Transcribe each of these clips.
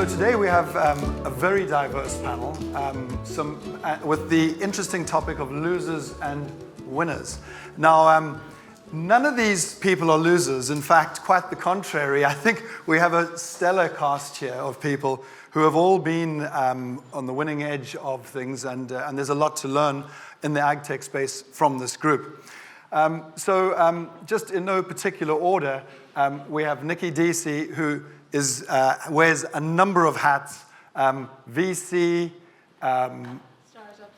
So today we have a very diverse panel, with the interesting topic of losers and winners. Now, none of these people are losers. In fact, quite the contrary. I think we have a stellar cast here of people who have all been on the winning edge of things, and there's a lot to learn in the agtech space from this group. Just in no particular order, we have Nicky Deasy, who wears a number of hats, VC,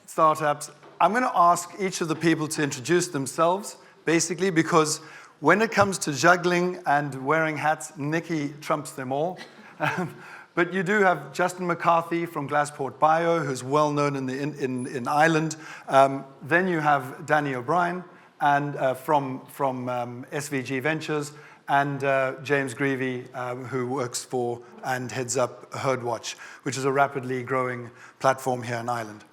startups. I'm going to ask each of the people to introduce themselves, basically, because when it comes to juggling and wearing hats, Nicky trumps them all. But you do have Justin McCarthy from GlasPort Bio, who's well known in Ireland. Then you have Danny O'Brien and from SVG Ventures, and James Greevy, who works for and heads up Herdwatch, which is a rapidly growing platform here in Ireland.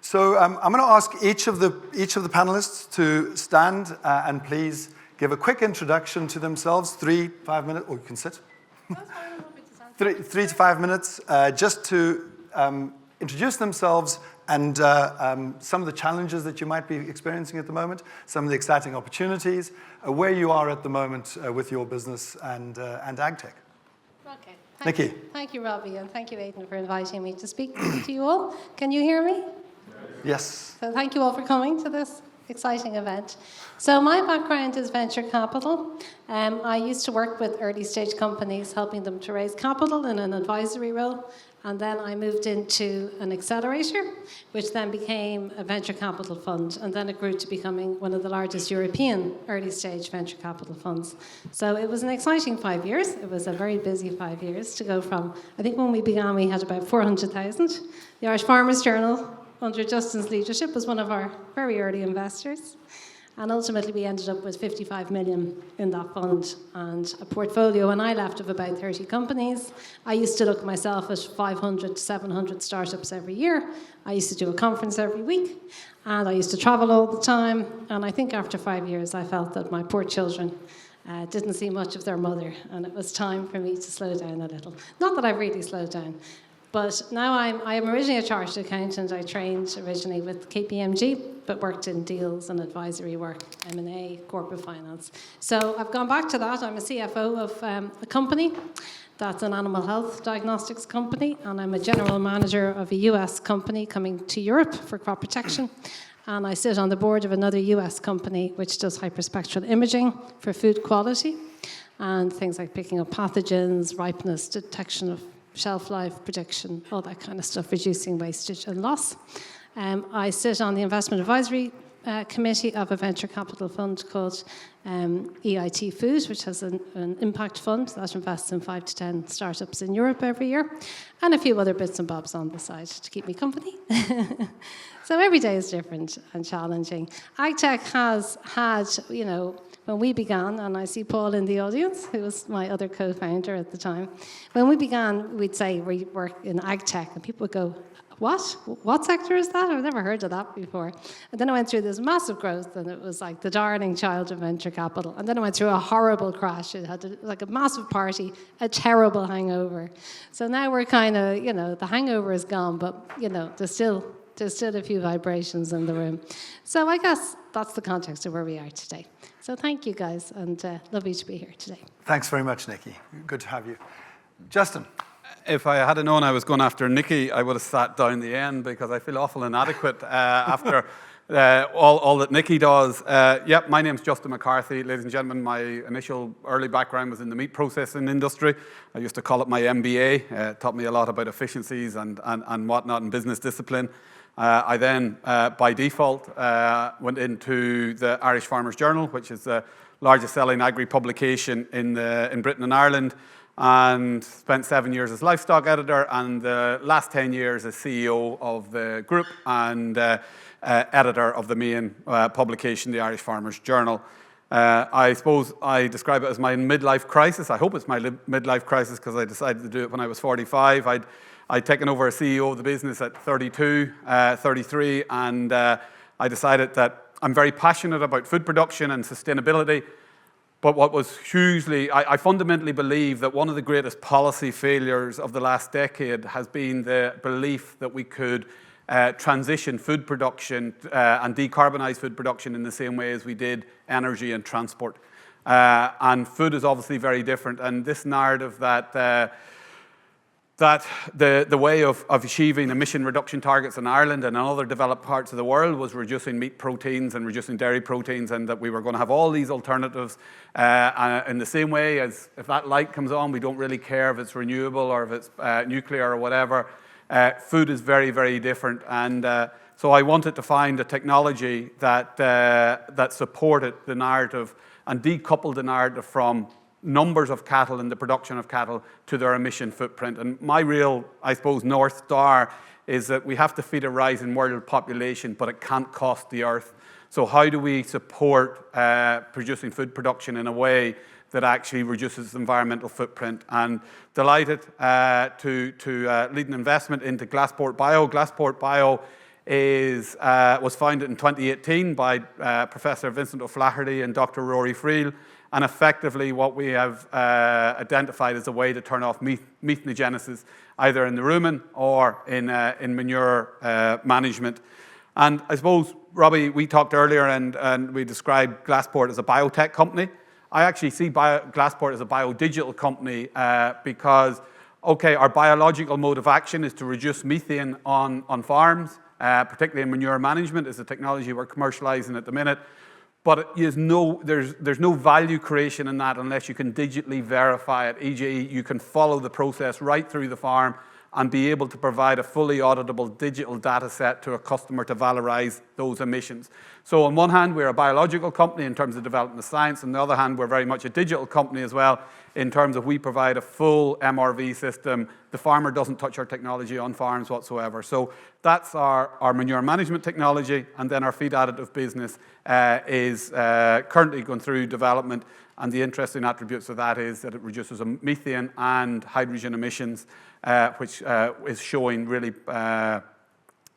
So I'm going to ask each of the panelists to stand and please give a quick introduction to themselves, 3-5 minutes, or you can sit. 3 to 5 minutes, just to introduce themselves and some of the challenges that you might be experiencing at the moment, some of the exciting opportunities, where you are at the moment with your business and agtech. Okay. Nicky. Thank you, Robbie, and thank you, Aidan, for inviting me to speak to you all. Can you hear me? Yes. So thank you all for coming to this exciting event. So my background is venture capital. I used to work with early stage companies, helping them to raise capital in an advisory role. And then I moved into an accelerator, which then became a venture capital fund. And then it grew to becoming one of the largest European early stage venture capital funds. So it was an exciting 5 years. It was a very busy 5 years to go from, I think when we began, we had about 400,000. The Irish Farmers Journal, under Justin's leadership, was one of our very early investors. And ultimately, we ended up with 55 million in that fund and a portfolio when I left of about 30 companies. I used to look myself at 500 to 700 startups every year. I used to do a conference every week, and I used to travel all the time. And I think after 5 years, I felt that my poor children didn't see much of their mother, and it was time for me to slow down a little. Not that I've really slowed down. But now I am originally a chartered accountant. I trained originally with KPMG, but worked in deals and advisory work, M&A, corporate finance. So I've gone back to that. I'm a CFO of a company that's an animal health diagnostics company, and I'm a general manager of a US company coming to Europe for crop protection. And I sit on the board of another US company which does hyperspectral imaging for food quality and things like picking up pathogens, ripeness, detection of shelf life prediction, all that kind of stuff, reducing wastage and loss. I sit on the investment advisory committee of a venture capital fund called EIT Food, which has an impact fund that invests in 5 to 10 startups in Europe every year, and a few other bits and bobs on the side to keep me company. So every day is different and challenging. Agtech has had, when we began, and I see Paul in the audience, who was my other co-founder at the time. When we began, we'd say we work in agtech, and people would go, what? What sector is that? I've never heard of that before. And then I went through this massive growth, and it was like the darling child of venture capital. And then I went through a horrible crash. It had a massive party, a terrible hangover. So now we're kind of, the hangover is gone, but, there's still a few vibrations in the room. So I guess that's the context of where we are today. So thank you, guys, and lovely to be here today. Thanks very much, Nicky. Good to have you. Justin. If I had known I was going after Nicky, I would have sat down the end because I feel awful inadequate after all that Nicky does. My name's Justin McCarthy. Ladies and gentlemen, my initial early background was in the meat processing industry. I used to call it my MBA. It taught me a lot about efficiencies and whatnot and business discipline. I then, by default, went into the Irish Farmers Journal, which is the largest selling agri-publication in Britain and Ireland, and spent 7 years as livestock editor and the last 10 years as CEO of the group and editor of the main publication, the Irish Farmers Journal. I suppose I describe it as my midlife crisis. I hope it's my midlife crisis because I decided to do it when I was 45. I'd taken over as CEO of the business at 32, 33, and I decided that I'm very passionate about food production and sustainability, But what was hugely, I fundamentally believe that one of the greatest policy failures of the last decade has been the belief that we could transition food production and decarbonize food production in the same way as we did energy and transport. And food is obviously very different. And this narrative that the way of achieving emission reduction targets in Ireland and in other developed parts of the world was reducing meat proteins and reducing dairy proteins, and that we were going to have all these alternatives in the same way as if that light comes on, we don't really care if it's renewable or if it's nuclear or whatever. Food is very, very different. And so I wanted to find a technology that supported the narrative and decoupled the narrative from numbers of cattle and the production of cattle to their emission footprint. And my real, I suppose, North Star is that we have to feed a rising world population, but it can't cost the earth. So how do we support producing food production in a way that actually reduces environmental footprint? And delighted to lead an investment into GlasPort Bio. GlasPort Bio was founded in 2018 by Professor Vincent O'Flaherty and Dr. Rory Friel. And effectively, what we have identified as a way to turn off methanogenesis, either in the rumen or in manure management. And I suppose, Robbie, we talked earlier and we described GlasPort as a biotech company. I actually see GlasPort as a biodigital company because, okay, our biological mode of action is to reduce methane on farms, particularly in manure management, is the technology we're commercializing at the minute. But there's no value creation in that unless you can digitally verify it, e.g. you can follow the process right through the farm and be able to provide a fully auditable digital data set to a customer to valorize those emissions. So on one hand, we're a biological company in terms of developing the science. On the other hand, we're very much a digital company as well in terms of we provide a full MRV system. The farmer doesn't touch our technology on farms whatsoever. So that's our manure management technology. And then our feed additive business is currently going through development. And the interesting attributes of that is that it reduces methane and hydrogen emissions, which is showing really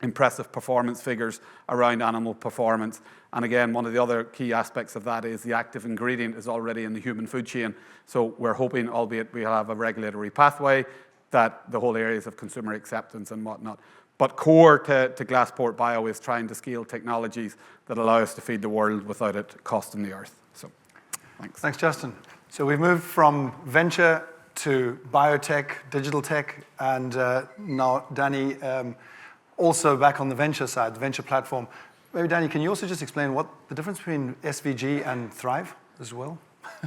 impressive performance figures around animal performance. And again, one of the other key aspects of that is the active ingredient is already in the human food chain. So we're hoping, albeit we'll have a regulatory pathway, that the whole areas of consumer acceptance and whatnot. But core to GlasPort Bio is trying to scale technologies that allow us to feed the world without it costing the earth. So, thanks. Thanks, Justin. So we've moved from venture to biotech, digital tech, and now Danny, also back on the venture side, the venture platform. Maybe, Danny, can you also just explain what the difference between SVG and Thrive as well?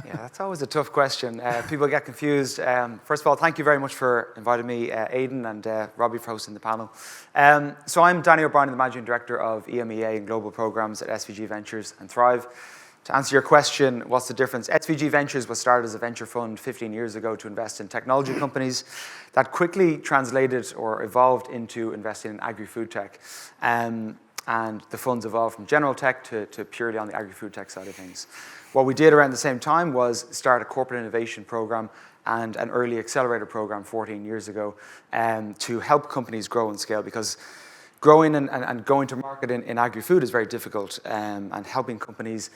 Yeah, that's always a tough question. People get confused. First of all, thank you very much for inviting me, Aidan and Robbie, for hosting the panel. So I'm Danny O'Brien, the Managing Director of EMEA Global Programs at SVG Ventures and Thrive. To answer your question, what's the difference? SVG Ventures was started as a venture fund 15 years ago to invest in technology companies that quickly translated or evolved into investing in agri-food tech. And the funds evolved from general tech to purely on the agri-food tech side of things. What we did around the same time was start a corporate innovation program and an early accelerator program 14 years ago to help companies grow and scale, because growing and going to market in agri-food is very difficult, and helping companies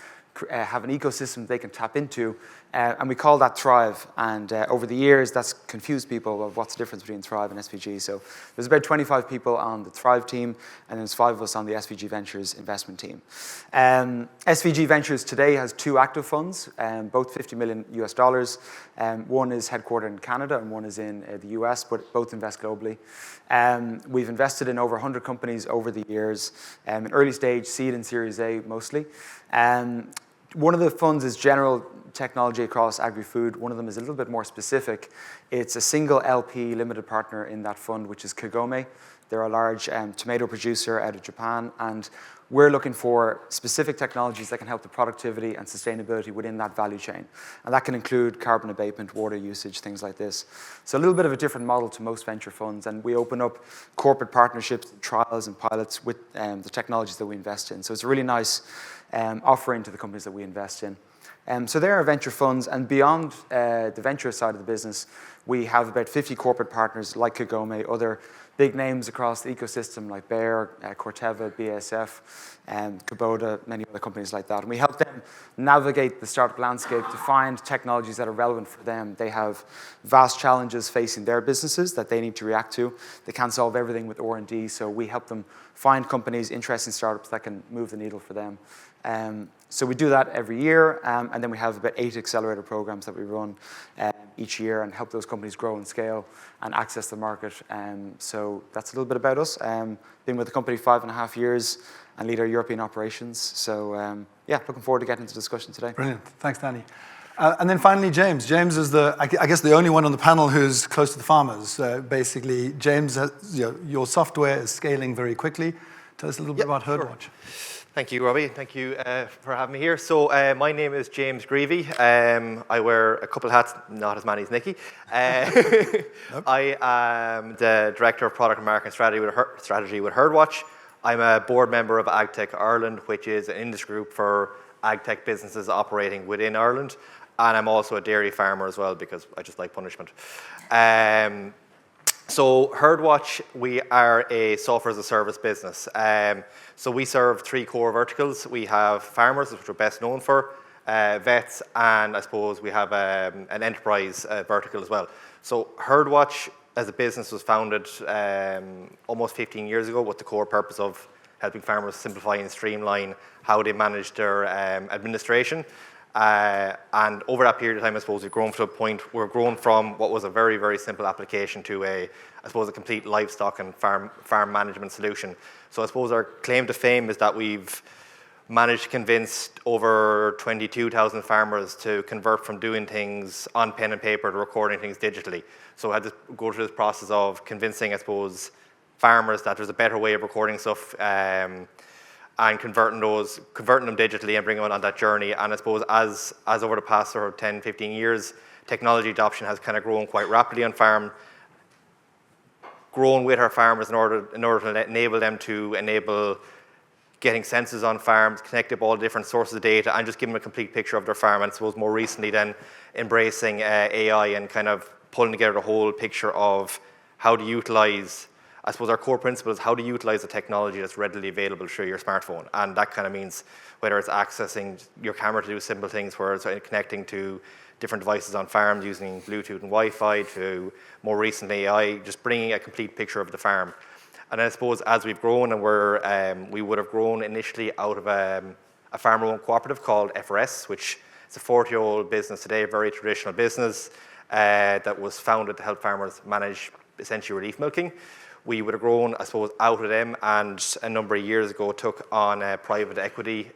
have an ecosystem they can tap into, and we call that Thrive. And over the years, that's confused people of what's the difference between Thrive and SVG. So there's about 25 people on the Thrive team, and there's 5 of us on the SVG Ventures investment team. SVG Ventures today has 2 active funds, both $50 million US. One is headquartered in Canada, and one is in the US, but both invest globally. We've invested in over 100 companies over the years, in early stage, seed and Series A mostly. One of the funds is general technology across agri-food. One of them is a little bit more specific. It's a single LP limited partner in that fund, which is Kagome. They're a large tomato producer out of Japan, and we're looking for specific technologies that can help the productivity and sustainability within that value chain. And that can include carbon abatement, water usage, things like this. So a little bit of a different model to most venture funds, and we open up corporate partnerships, trials, and pilots with the technologies that we invest in. So it's a really nice offering to the companies that we invest in. So there are venture funds, and beyond the venture side of the business, we have about 50 corporate partners like Kagome, other big names across the ecosystem like Bayer, Corteva, BASF, Kubota, many other companies like that. And we help them navigate the startup landscape to find technologies that are relevant for them. They have vast challenges facing their businesses that they need to react to. They can't solve everything with R&D, so we help them find companies, interesting startups that can move the needle for them. So we do that every year, and then we have about 8 accelerator programs that we run each year and help those companies grow and scale and access the market. So that's a little bit about us. Been with the company 5.5 years and lead our European operations. So yeah, looking forward to getting into discussion today. Brilliant. Thanks, Danny. And then finally, James. James is I guess the only one on the panel who's close to the farmers. Basically, James, your software is scaling very quickly. Tell us a little bit about Herdwatch. Sure. Thank you, Robbie. Thank you for having me here. So my name is James Greevy. I wear a couple of hats, not as many as Nicky. Nope. I am the Director of Product and Marketing Strategy with Herdwatch. I'm a board member of Agritech Ireland, which is an industry group for agtech businesses operating within Ireland. And I'm also a dairy farmer as well, because I just like punishment. So Herdwatch, we are a software as a service business. So we serve 3 core verticals. We have farmers, which we're best known for, vets, and I suppose we have an enterprise vertical as well. So Herdwatch as a business was founded almost 15 years ago with the core purpose of helping farmers simplify and streamline how they manage their administration. And over that period of time, I suppose we've grown to a point, we're grown from what was a very, very simple application to I suppose, a complete livestock and farm management solution. So I suppose our claim to fame is that we've managed to convince over 22,000 farmers to convert from doing things on pen and paper to recording things digitally. So I had to go through this process of convincing, I suppose, farmers that there's a better way of recording stuff, and converting them digitally and bringing them on that journey. And I suppose as over the past sort of 10, 15 years, technology adoption has kind of grown quite rapidly on farm, grown with our farmers in order to enable them to enable getting sensors on farms, connect up all the different sources of data, and just give them a complete picture of their farm. And I suppose more recently then embracing AI and kind of pulling together the whole picture of how to utilize, I suppose our core principle is how to utilize the technology that's readily available through your smartphone. And that kind of means whether it's accessing your camera to do simple things, where it's connecting to different devices on farms using Bluetooth and Wi-Fi, to more recently AI, just bringing a complete picture of the farm. And I suppose as we've grown, and we would have grown initially out of a farmer-owned cooperative called FRS, which is a 40-year-old business today, a very traditional business that was founded to help farmers manage essentially relief milking. We would have grown, I suppose, out of them, and a number of years ago took on a private equity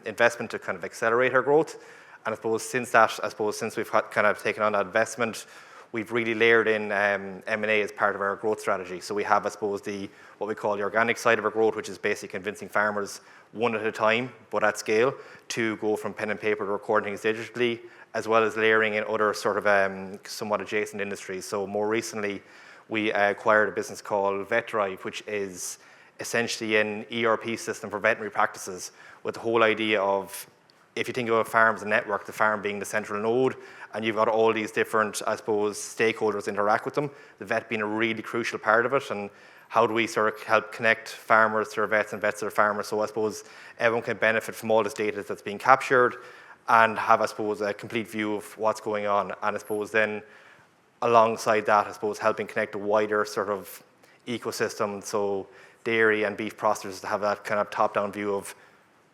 investment to kind of accelerate our growth. And I suppose since we've kind of taken on that investment, we've really layered in M&A as part of our growth strategy. So we have, I suppose, what we call the organic side of our growth, which is basically convincing farmers one at a time, but at scale, to go from pen and paper to recording things digitally, as well as layering in other sort of somewhat adjacent industries. So more recently, we acquired a business called VetDrive, which is essentially an ERP system for veterinary practices, with the whole idea of, if you think of a farm as a network, the farm being the central node, and you've got all these different, I suppose, stakeholders interact with them, the vet being a really crucial part of it, and how do we sort of help connect farmers to their vets and vets to their farmers, so I suppose everyone can benefit from all this data that's being captured and have, I suppose, a complete view of what's going on. And I suppose then, alongside that, I suppose, helping connect a wider sort of ecosystem, so dairy and beef processors to have that kind of top-down view of,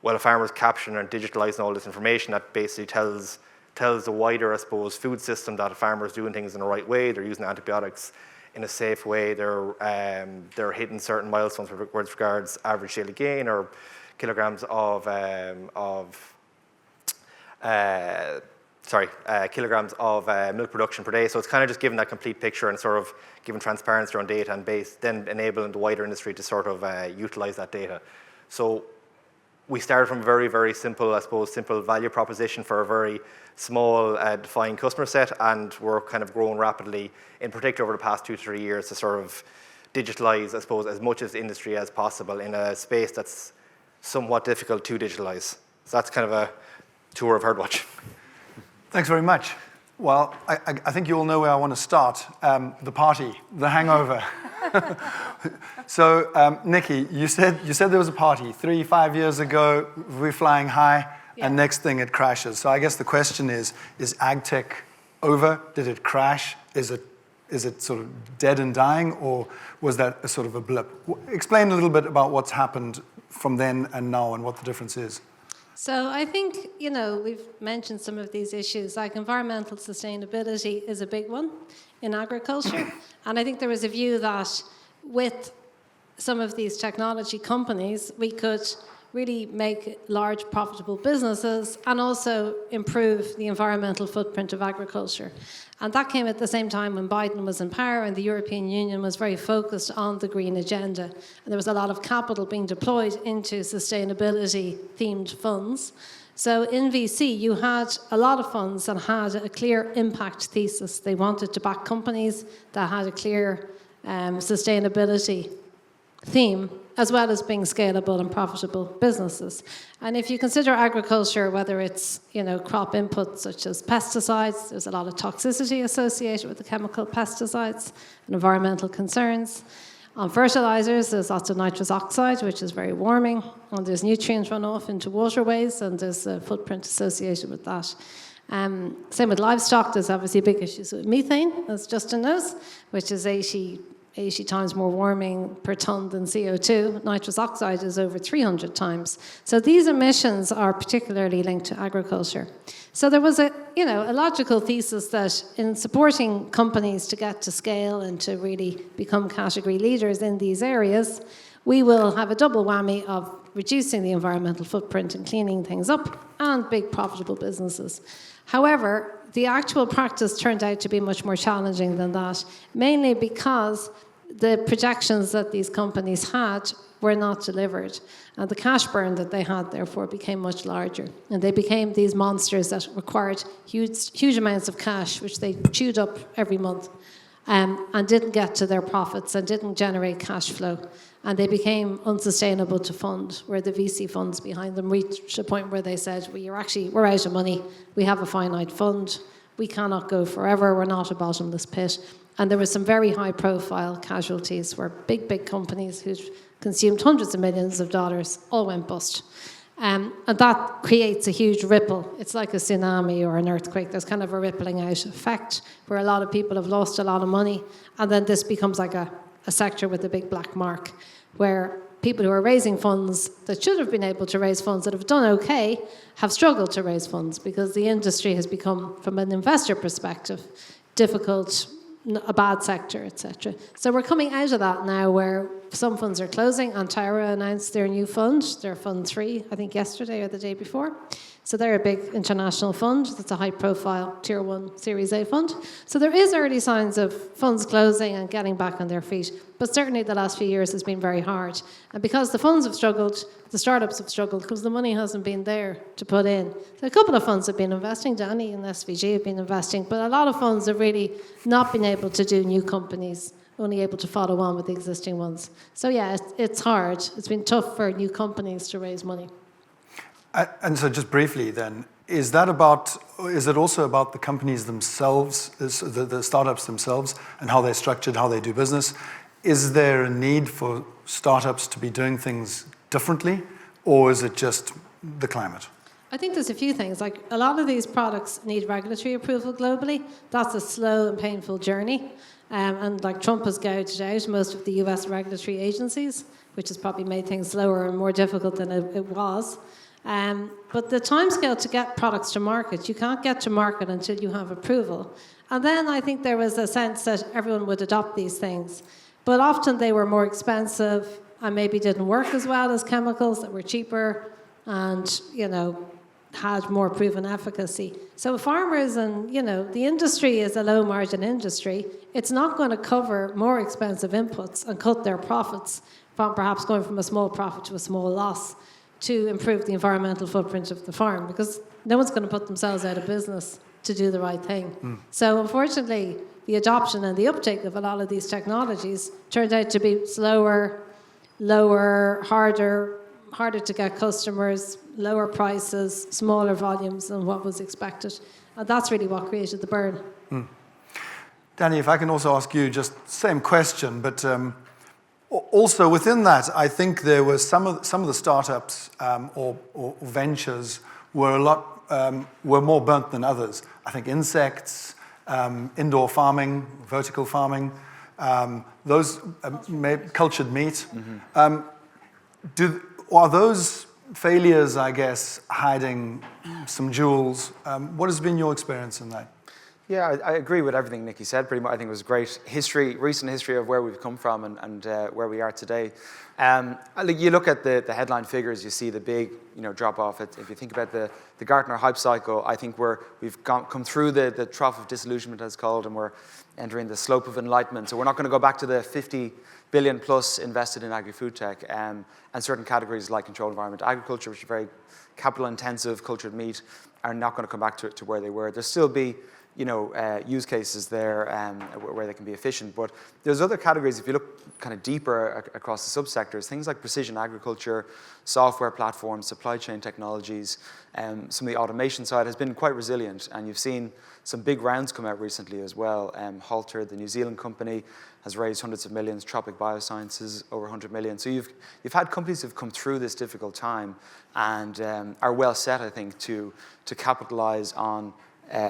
well, a farmer's capturing and digitalizing all this information that basically tells the wider, I suppose, food system that a farmer's doing things in the right way, they're using antibiotics in a safe way, they're hitting certain milestones with regards average daily gain or kilograms of milk production per day. So it's kind of just giving that complete picture and sort of giving transparency on data and then enabling the wider industry to sort of utilize that data. So we started from a very, very simple, I suppose, simple value proposition for a very small, defined customer set, and we're kind of growing rapidly, in particular over the past 2 to 3 years, to sort of digitalize, I suppose, as much as industry as possible in a space that's somewhat difficult to digitalize. So that's kind of a tour of Herdwatch. Thanks very much. Well, I think you all know where I want to start. The party, the hangover. So, Nicky, you said there was a party 3-5 years ago. We're flying high, and next thing it crashes. So I guess the question is agtech over? Did it crash? Is it sort of dead and dying, or was that a sort of a blip? Explain a little bit about what's happened from then and now, and what the difference is. So I think, we've mentioned some of these issues, like environmental sustainability is a big one in agriculture. And I think there was a view that with some of these technology companies, we could really make large profitable businesses and also improve the environmental footprint of agriculture. And that came at the same time when Biden was in power and the European Union was very focused on the green agenda. And there was a lot of capital being deployed into sustainability-themed funds. So in VC, you had a lot of funds that had a clear impact thesis. They wanted to back companies that had a clear sustainability theme, as well as being scalable and profitable businesses. And if you consider agriculture, whether it's crop inputs such as pesticides, there's a lot of toxicity associated with the chemical pesticides and environmental concerns. On fertilizers, there's lots of nitrous oxide, which is very warming, and there's nutrient runoff into waterways, and there's a footprint associated with that. Same with livestock, there's obviously big issues with methane, as Justin knows, which is 80 times more warming per ton than CO2. Nitrous oxide is over 300 times. So these emissions are particularly linked to agriculture. So there was a logical thesis that in supporting companies to get to scale and to really become category leaders in these areas, we will have a double whammy of reducing the environmental footprint and cleaning things up and big profitable businesses. However, the actual practice turned out to be much more challenging than that, mainly because the projections that these companies had were not delivered. And the cash burn that they had, therefore, became much larger. And they became these monsters that required huge amounts of cash, which they chewed up every month, and didn't get to their profits and didn't generate cash flow. And they became unsustainable to fund, where the VC funds behind them reached a point where they said, we're out of money, we have a finite fund, we cannot go forever, we're not a bottomless pit. And there were some very high-profile casualties where big companies who'd consumed hundreds of millions of dollars all went bust. And that creates a huge ripple. It's like a tsunami or an earthquake. There's kind of a rippling out effect where a lot of people have lost a lot of money, and then this becomes like a sector with a big black mark, where people who are raising funds that should have been able to raise funds that have done okay have struggled to raise funds because the industry has become, from an investor perspective, difficult, a bad sector, etc. So we're coming out of that now where some funds are closing. Antara announced their new fund, their Fund 3, I think yesterday or the day before. So they're a big international fund. That's a high-profile Tier 1 Series A fund. So there is early signs of funds closing and getting back on their feet. But certainly the last few years has been very hard. And because the funds have struggled, the startups have struggled because the money hasn't been there to put in. So a couple of funds have been investing. Danny and SVG have been investing. But a lot of funds have really not been able to do new companies, only able to follow on with the existing ones. So yeah, it's hard. It's been tough for new companies to raise money. And so just briefly then, is it also about the companies themselves, the startups themselves, and how they're structured, how they do business? Is there a need for startups to be doing things differently, or is it just the climate? I think there's a few things. Like, a lot of these products need regulatory approval globally. That's a slow and painful journey. And like Trump has gouged out most of the US regulatory agencies, which has probably made things slower and more difficult than it was. But the timescale to get products to market, you can't get to market until you have approval. And then I think there was a sense that everyone would adopt these things. But often they were more expensive and maybe didn't work as well as chemicals that were cheaper and, had more proven efficacy. So farmers and, the industry is a low margin industry. It's not going to cover more expensive inputs and cut their profits from perhaps going from a small profit to a small loss to improve the environmental footprint of the farm, because no one's going to put themselves out of business to do the right thing. So unfortunately, the adoption and the uptake of a lot of these technologies turned out to be slower, lower, harder to get customers, lower prices, smaller volumes than what was expected. And that's really what created the burn. Danny, if I can also ask you just same question, but also within that, I think there were some of the startups or ventures were were more burnt than others. I think insects, indoor farming, vertical farming, those cultured meat. Are those failures, I guess, hiding some jewels? What has been your experience in that? Yeah, I agree with everything Nicky said. Pretty much, I think it was great recent history of where we've come from and where we are today. You look at the headline figures, you see the big drop off. If you think about the Gartner hype cycle, I think we've come through the trough of disillusionment, as called, and we're entering the slope of enlightenment. So we're not going to go back to the 50 billion plus invested in Agrifood Tech and certain categories like controlled environment agriculture, which are very capital intensive, cultured meat, are not going to come back to where they were. There'll still be use cases there where they can be efficient. But there's other categories, if you look kind of deeper across the subsectors, things like precision agriculture, software platforms, supply chain technologies, some of the automation side has been quite resilient. And you've seen some big rounds come out recently as well. Halter, the New Zealand company, has raised hundreds of millions. Tropic Biosciences, over 100 million. So you've had companies who've come through this difficult time and are well set, I think, to capitalize on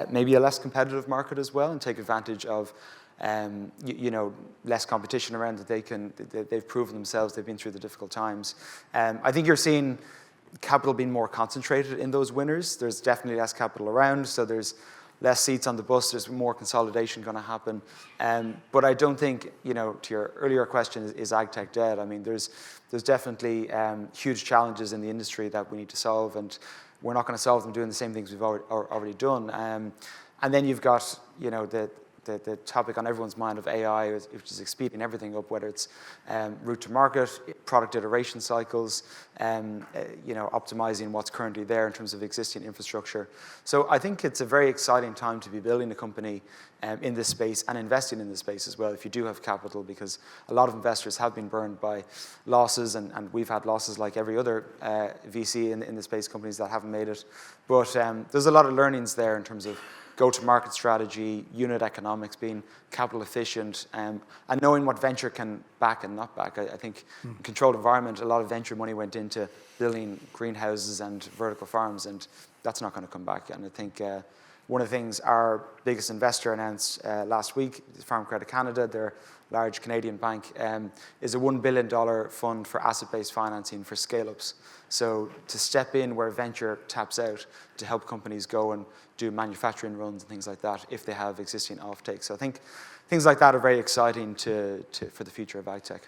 maybe a less competitive market as well, and take advantage of less competition around that they've proven themselves, they've been through the difficult times. I think you're seeing capital being more concentrated in those winners. There's definitely less capital around, so there's less seats on the bus, there's more consolidation going to happen. But I don't think, to your earlier question, is agtech dead? I mean, there's definitely huge challenges in the industry that we need to solve, and we're not going to solve them doing the same things we've already done. And then you've got, the topic on everyone's mind of AI, which is speeding everything up, whether it's route to market, product iteration cycles, optimizing what's currently there in terms of existing infrastructure. So I think it's a very exciting time to be building a company in this space and investing in this space as well, if you do have capital, because a lot of investors have been burned by losses, and we've had losses like every other VC in the space, companies that haven't made it. But there's a lot of learnings there in terms of go-to-market strategy, unit economics, being capital efficient, and knowing what venture can back and not back. I think in controlled environment, a lot of venture money went into building greenhouses and vertical farms, and that's not going to come back. And I think one of the things our biggest investor announced last week, Farm Credit Canada, their large Canadian bank, is a $1 billion fund for asset-based financing for scale-ups. So to step in where venture taps out to help companies go and do manufacturing runs and things like that if they have existing off-takes. So I think things like that are very exciting for the future of agtech.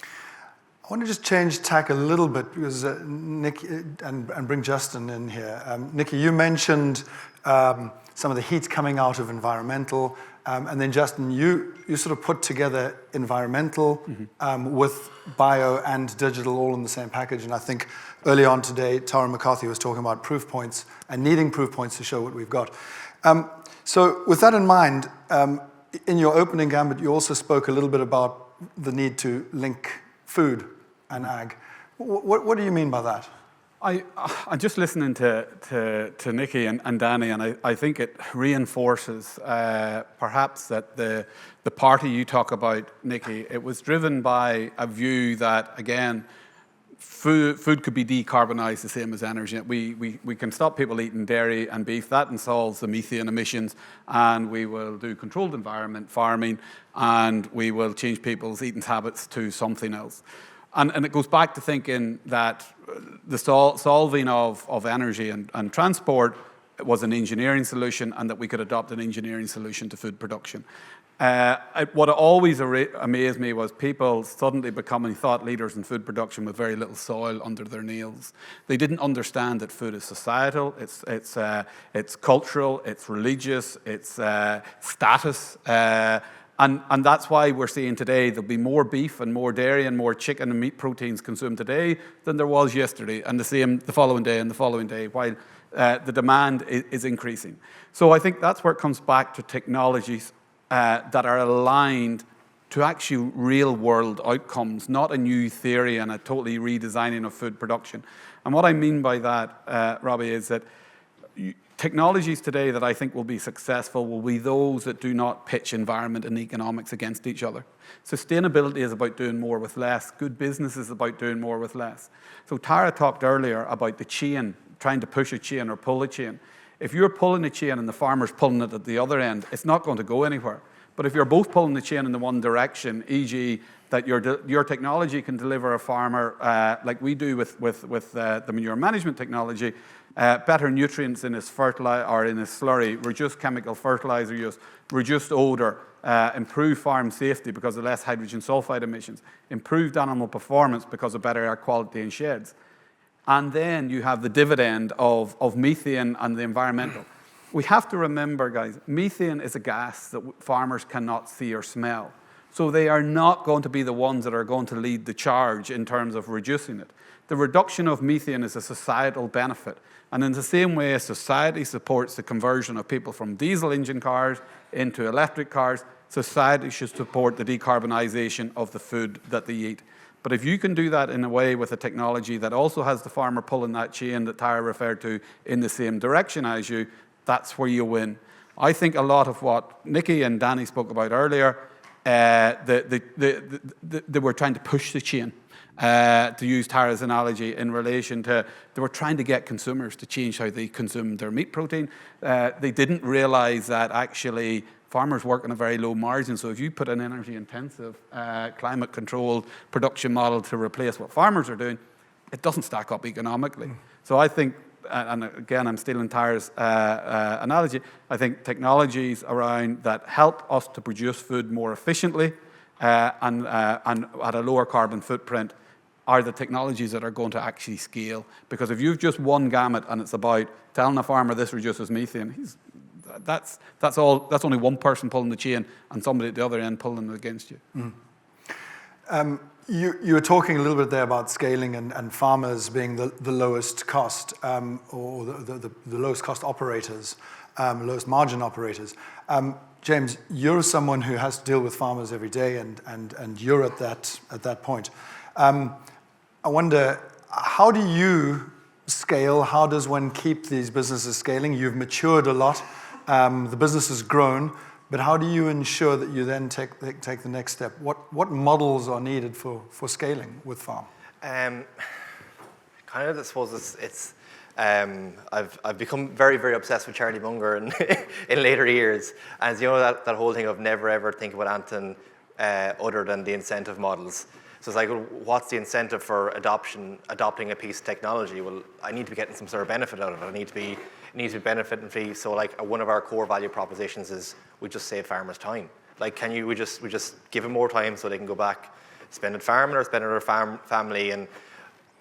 I want to just change tack a little bit because Nicky, and bring Justin in here. Nicky, you mentioned some of the heat coming out of environmental, and then Justin, you sort of put together environmental with bio and digital all in the same package. And I think early on today, Tara McCarthy was talking about proof points and needing proof points to show what we've got. So with that in mind, in your opening gambit, you also spoke a little bit about the need to link food and ag. What do you mean by that? I'm just listening to Nicky and Danny, and I think it reinforces perhaps that the party you talk about, Nicky, it was driven by a view that, again, food could be decarbonised the same as energy. We can stop people eating dairy and beef. That installs the methane emissions, and we will do controlled environment farming, and we will change people's eating habits to something else. And it goes back to thinking that the solving of energy and transport was an engineering solution, and that we could adopt an engineering solution to food production. What always amazed me was people suddenly becoming thought leaders in food production with very little soil under their nails. They didn't understand that food is societal, it's cultural, it's religious, it's status. And that's why we're seeing today there'll be more beef and more dairy and more chicken and meat proteins consumed today than there was yesterday, and the same the following day and the following day, while the demand is increasing. So I think that's where it comes back to technologies that are aligned to actually real-world outcomes, not a new theory and a totally redesigning of food production. And what I mean by that, Robbie, is that technologies today that I think will be successful will be those that do not pitch environment and economics against each other. Sustainability is about doing more with less. Good business is about doing more with less. So Tara talked earlier about the chain, trying to push a chain or pull a chain. If you're pulling a chain and the farmer's pulling it at the other end, it's not going to go anywhere. But if you're both pulling the chain in the one direction, e.g. that your technology can deliver a farmer, like we do with the manure management technology, better nutrients in his fertilizer or in his slurry, reduced chemical fertilizer use, reduced odor, improved farm safety because of less hydrogen sulfide emissions, improved animal performance because of better air quality in sheds. And then you have the dividend of methane and the environmental. We have to remember, guys, methane is a gas that farmers cannot see or smell. So they are not going to be the ones that are going to lead the charge in terms of reducing it. The reduction of methane is a societal benefit. And in the same way as society supports the conversion of people from diesel engine cars into electric cars, society should support the decarbonisation of the food that they eat. But if you can do that in a way with a technology that also has the farmer pulling that chain that Tara referred to in the same direction as you, that's where you win. I think a lot of what Nicky and Danny spoke about earlier, they were trying to push the chain, to use Tara's analogy, in relation to they were trying to get consumers to change how they consume their meat protein. They didn't realize that actually farmers work on a very low margin. So if you put an energy-intensive, climate-controlled production model to replace what farmers are doing, it doesn't stack up economically. So I think, and again, I'm stealing Tara's analogy, I think technologies around that help us to produce food more efficiently and at a lower carbon footprint are the technologies that are going to actually scale. Because if you've just one gamut and it's about telling a farmer this reduces methane, that's only one person pulling the chain and somebody at the other end pulling it against you. You were talking a little bit there about scaling and farmers being the lowest cost or the lowest cost operators, lowest margin operators. James, you're someone who has to deal with farmers every day and you're at that point. I wonder, how do you scale? How does one keep these businesses scaling? You've matured a lot. The business has grown. But how do you ensure that you then take the next step? What models are needed for scaling with farm? Kind of, I suppose it's I've become very, very obsessed with Charlie Munger in later years. And you know that whole thing of never ever think about anything other than the incentive models. So it's like, well, what's the incentive for adopting a piece of technology? Well, I need to be getting some sort of benefit out of it. It needs to be benefiting fee. So like one of our core value propositions is we just save farmers time. Like, we just give them more time so they can go back, spend it farming or spend it with their family. And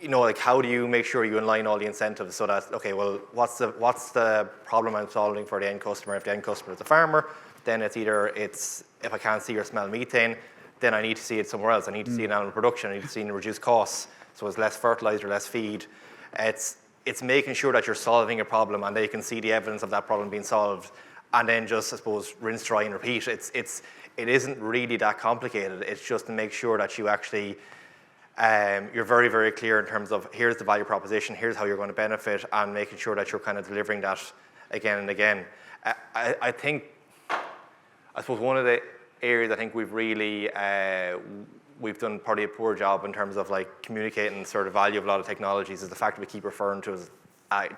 you know, like, how do you make sure you align all the incentives so that, okay, well, what's the problem I'm solving for the end customer? If the end customer is the farmer, then it's if I can't see or smell methane, then I need to see it somewhere else. I need to see it in animal production. I need to see it in reduced costs. So it's less fertilizer, less feed. It's making sure that you're solving a problem and they can see the evidence of that problem being solved, and then just, I suppose, rinse, dry, and repeat. It isn't really that complicated. It's just to make sure that you actually you're very, very clear in terms of here's the value proposition, here's how you're going to benefit, and making sure that you're kind of delivering that again and again. I suppose one of the areas I think we've really we've done probably a poor job in terms of like communicating sort of value of a lot of technologies is the fact that we keep referring to as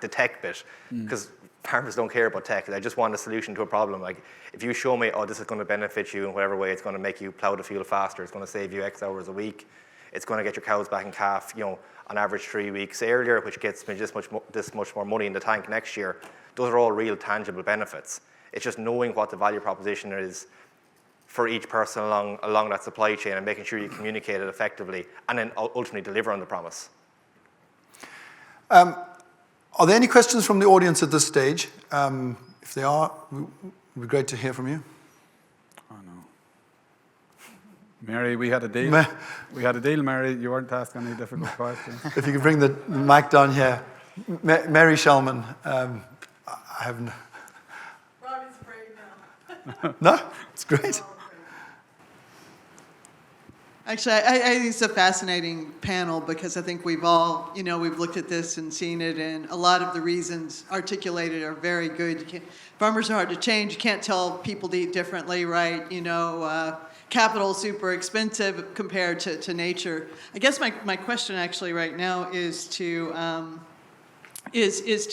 the tech bit, because farmers don't care about tech. They just want a solution to a problem. Like, if you show me, oh, this is going to benefit you in whatever way, it's going to make you plow the field faster, it's going to save you X hours a week, it's going to get your cows back in calf, you know, on average 3 weeks earlier, which gets me this much more money in the tank next year. Those are all real tangible benefits. It's just knowing what the value proposition is for each person along that supply chain and making sure you communicate it effectively and then ultimately deliver on the promise. Are there any questions from the audience at this stage? If there are, it would be great to hear from you. Oh, no. Mary, we had a deal. We had a deal, Mary. You weren't asking any difficult questions. If you could bring the mic down here. Mary Shellman, I have no... Robbie's afraid now. No? It's great. Actually, I think it's a fascinating panel because I think we've all, we've looked at this and seen it, and a lot of the reasons articulated are very good. Farmers are hard to change. You can't tell people to eat differently, right? Capital is super expensive compared to nature. I guess my question actually right now is to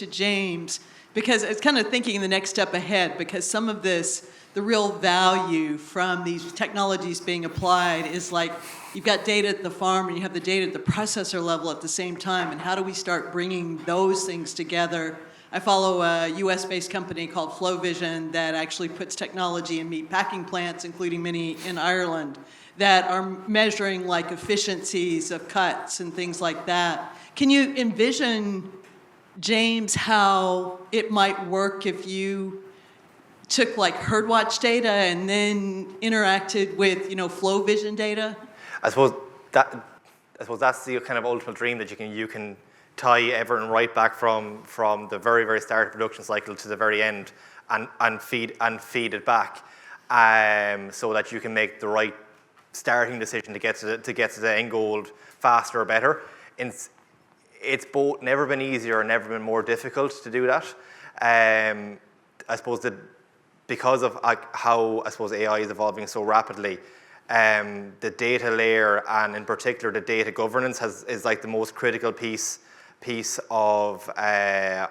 James, because it's kind of thinking the next step ahead, because some of this, the real value from these technologies being applied is like you've got data at the farm and you have the data at the processor level at the same time, and how do we start bringing those things together? I follow a US-based company called FlowVision that actually puts technology in meat packing plants, including many in Ireland, that are measuring like efficiencies of cuts and things like that. Can you envision, James, how it might work if you took like Herdwatch data and then interacted with, FlowVision data? I suppose that's the kind of ultimate dream, that you can tie everything right back from the very, very start of production cycle to the very end, and feed it back, so that you can make the right starting decision to get to the end goal faster or better. It's both never been easier and never been more difficult to do that. I suppose that because of how AI is evolving so rapidly, the data layer, and in particular the data governance, is like the most critical piece of the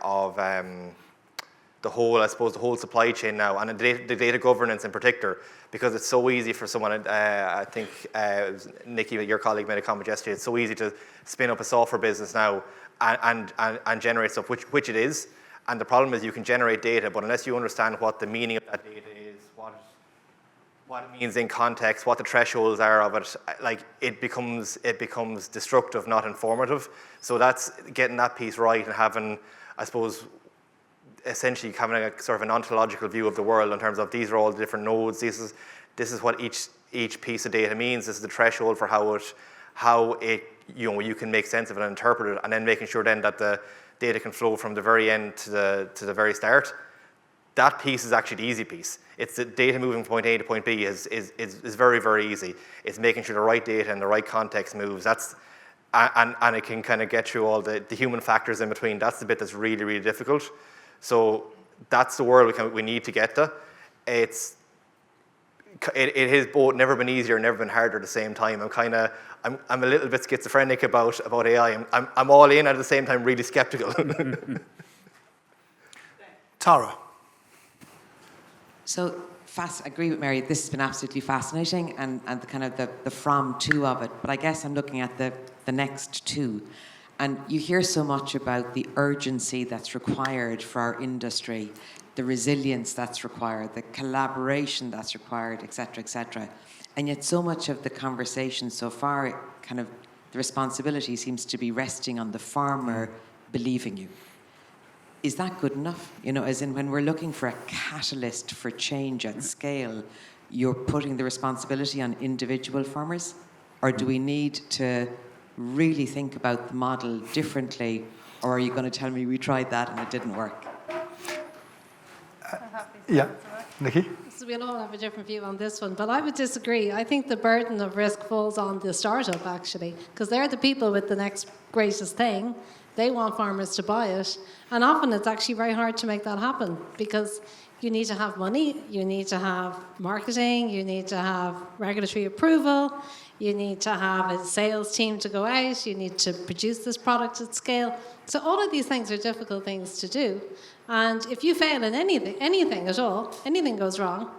whole supply chain now, and the data governance in particular, because it's so easy for someone. I think Nicky, your colleague, made a comment yesterday. It's so easy to spin up a software business now and generate stuff, which it is. And the problem is you can generate data, but unless you understand what the meaning of that data is, what it means in context, what the thresholds are of it, like it becomes destructive, not informative. So that's getting that piece right, and having, I suppose, essentially having a sort of an ontological view of the world in terms of these are all the different nodes. This is what each piece of data means. This is the threshold for how it you can make sense of it and interpret it, and then making sure then that the data can flow from the very end to the very start. That piece is actually the easy piece. It's the data moving from point A to point B is very, very easy. It's making sure the right data and the right context moves. And it can kind of get through all the human factors in between. That's the bit that's really, really difficult. So that's the world we need to get to. It has both never been easier, never been harder at the same time. I'm a little bit schizophrenic about AI. I'm all in, at the same time really skeptical. Tara. So, I agree with Mary. This has been absolutely fascinating, and the kind of the from to of it. But I guess I'm looking at the next two. And you hear so much about the urgency that's required for our industry, the resilience that's required, the collaboration that's required, et cetera, and yet so much of the conversation so far, kind of the responsibility seems to be resting on the farmer believing you. Is that good enough? As in when we're looking for a catalyst for change at scale, you're putting the responsibility on individual farmers? Or do we need to really think about the model differently? Or are you going to tell me we tried that and it didn't work? Yeah, Nicky? So we'll all have a different view on this one, but I would disagree. I think the burden of risk falls on the startup, actually, because they're the people with the next greatest thing. They want farmers to buy it. And often it's actually very hard to make that happen, because you need to have money, you need to have marketing, you need to have regulatory approval, you need to have a sales team to go out, you need to produce this product at scale. So all of these things are difficult things to do. And if you fail in anything at all, anything goes wrong,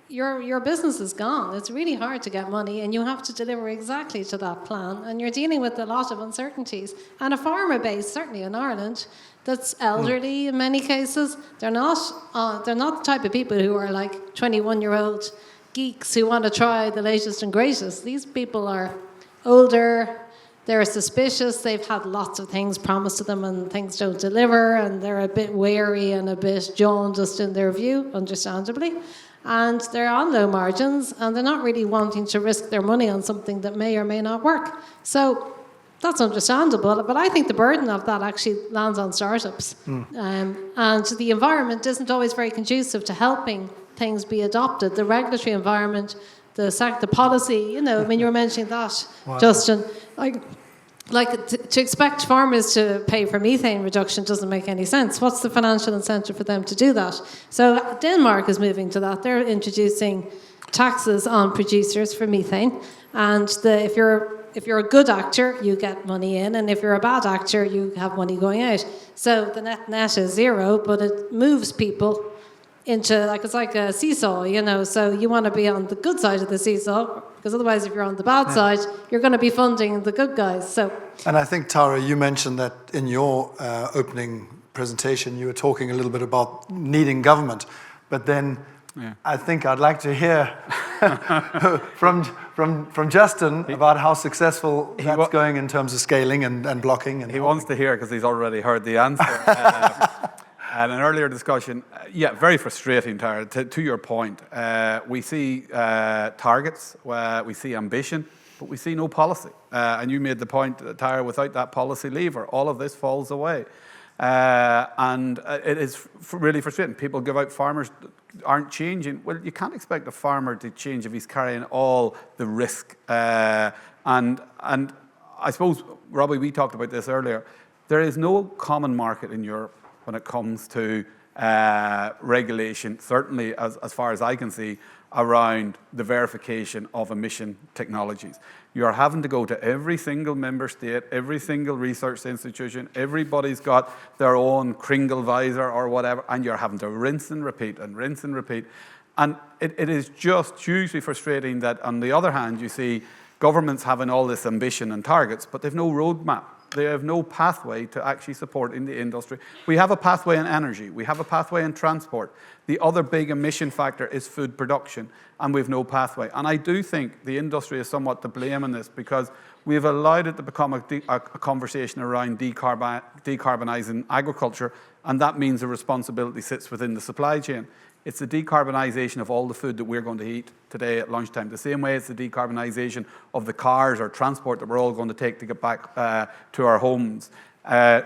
your business is gone. It's really hard to get money, and you have to deliver exactly to that plan. And you're dealing with a lot of uncertainties. And a farmer base, certainly in Ireland, that's elderly in many cases. They're not the type of people who are like 21-year-old geeks who want to try the latest and greatest. These people are older. They're suspicious. They've had lots of things promised to them and things don't deliver, and they're a bit wary and a bit jaundiced in their view, understandably. And they're on low margins, and they're not really wanting to risk their money on something that may or may not work. So that's understandable, but I think the burden of that actually lands on startups. And the environment isn't always very conducive to helping things be adopted. The regulatory environment the policy, you know, I mean, you were mentioning that, Justin, to expect farmers to pay for methane reduction doesn't make any sense. What's the financial incentive for them to do that? So Denmark is moving to that. They're introducing taxes on producers for methane, and if you're a good actor, you get money in, and if you're a bad actor, you have money going out. So the net is zero, but it moves people into, it's like a seesaw, you know, so you want to be on the good side of the seesaw, because otherwise if you're on the bad side, you're going to be funding the good guys. So. And I think, Tara, you mentioned that in your opening presentation, you were talking a little bit about needing government, but then I think I'd like to hear from Justin about how successful that's going in terms of scaling and blocking. And he wants to hear because he's already heard the answer. And an earlier discussion, very frustrating, Tara. To your point, we see targets, we see ambition, but we see no policy. And you made the point, Tara, without that policy lever, all of this falls away. And it is really frustrating. People give out, farmers aren't changing. Well, you can't expect a farmer to change if he's carrying all the risk. And I suppose, Robbie, we talked about this earlier. There is no common market in Europe when it comes to regulation, certainly as far as I can see, around the verification of emission technologies. You're having to go to every single member state, every single research institution, everybody's got their own Kringle visor or whatever, and you're having to rinse and repeat and rinse and repeat. And it is just hugely frustrating that, on the other hand, you see governments having all this ambition and targets, but they've no roadmap. They have no pathway to actually supporting the industry. We have a pathway in energy. We have a pathway in transport. The other big emission factor is food production, and we have no pathway. And I do think the industry is somewhat to blame in this, because we've allowed it to become a conversation around decarbonising agriculture, and that means the responsibility sits within the supply chain. It's the decarbonisation of all the food that we're going to eat today at lunchtime. The same way it's the decarbonisation of the cars or transport that we're all going to take to get back to our homes.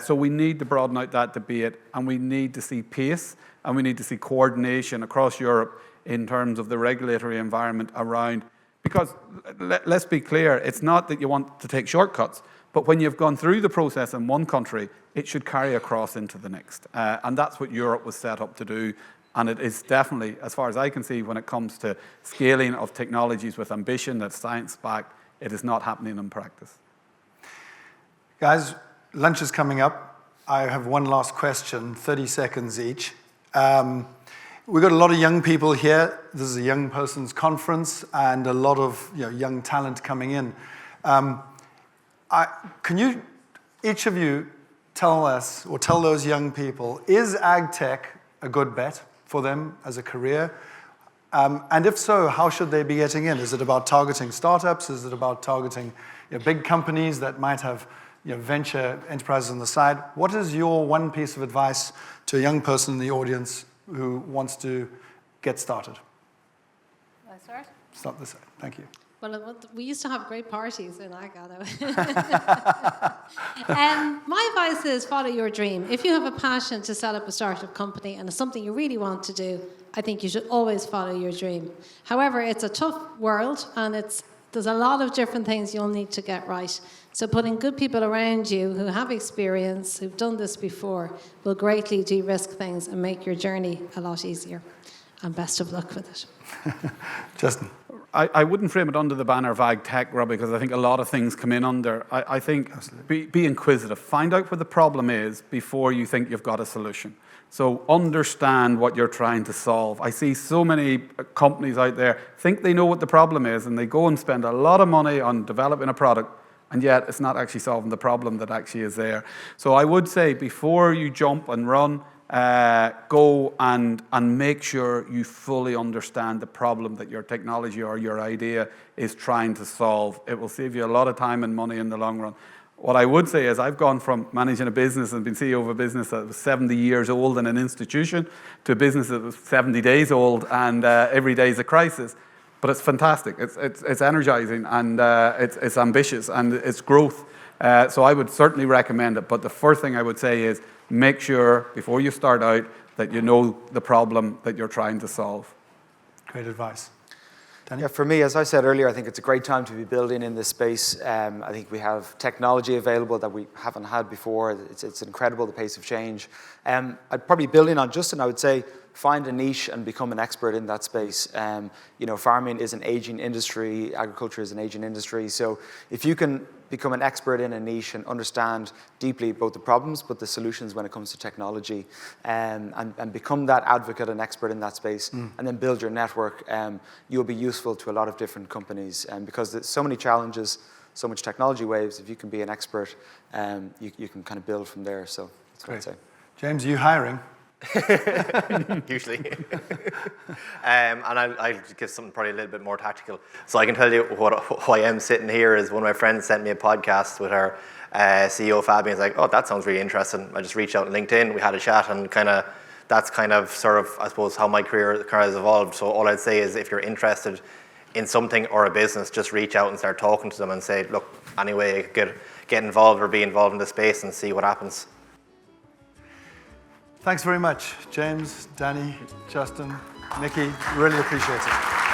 So we need to broaden out that debate, and we need to see pace, and we need to see coordination across Europe in terms of the regulatory environment around. Because let's be clear, it's not that you want to take shortcuts, but when you've gone through the process in one country, it should carry across into the next. And that's what Europe was set up to do. And it is definitely, as far as I can see, when it comes to scaling of technologies with ambition that's science-backed, it is not happening in practice. Guys, lunch is coming up. I have one last question, 30 seconds each. We've got a lot of young people here. This is a young person's conference, and a lot of young talent coming in. Can you, each of you, tell us, or tell those young people, is ag tech a good bet for them as a career? And if so, how should they be getting in? Is it about targeting startups? Is it about targeting big companies that might have venture enterprises on the side? What is your one piece of advice to a young person in the audience who wants to get started? Can I start? Start this side. Thank you. Well, we used to have great parties in Agado. My advice is follow your dream. If you have a passion to set up a startup company and it's something you really want to do, I think you should always follow your dream. However, it's a tough world, and there's a lot of different things you'll need to get right. So putting good people around you who have experience, who've done this before, will greatly de-risk things and make your journey a lot easier. And best of luck with it. Justin. I wouldn't frame it under the banner of ag tech, Robbie, because I think a lot of things come in under. I think be inquisitive. Find out where the problem is before you think you've got a solution. So understand what you're trying to solve. I see so many companies out there think they know what the problem is, and they go and spend a lot of money on developing a product, and yet it's not actually solving the problem that actually is there. So I would say, before you jump and run, go and make sure you fully understand the problem that your technology or your idea is trying to solve. It will save you a lot of time and money in the long run. What I would say is, I've gone from managing a business and been CEO of a business that was 70 years old in an institution to a business that was 70 days old, and every day is a crisis. But it's fantastic. It's energizing, and it's ambitious, and it's growth. So I would certainly recommend it. But the first thing I would say is, make sure before you start out that you know the problem that you're trying to solve. Great advice. Danny? Yeah, for me, as I said earlier, I think it's a great time to be building in this space. I think we have technology available that we haven't had before. It's incredible, the pace of change. I'd probably building on Justin, I would say, find a niche and become an expert in that space. Farming is an aging industry, agriculture is an aging industry. So if you can become an expert in a niche and understand deeply both the problems but the solutions when it comes to technology, and become that advocate and expert in that space, and then build your network, you'll be useful to a lot of different companies. Because there's so many challenges, so much technology waves, if you can be an expert, you can kind of build from there. So that's what I'd say. James, are you hiring? Usually. And I'll give something probably a little bit more tactical. So I can tell you why I'm sitting here is one of my friends sent me a podcast with our CEO, Fabian. He's like, oh, that sounds really interesting. I just reached out on LinkedIn, we had a chat, and that's kind of sort of, I suppose, how my career has evolved. So all I'd say is if you're interested in something or a business, just reach out and start talking to them and say, look, anyway, get involved or be involved in the space and see what happens. Thanks very much, James, Danny, Justin, Nicky. Really appreciate it.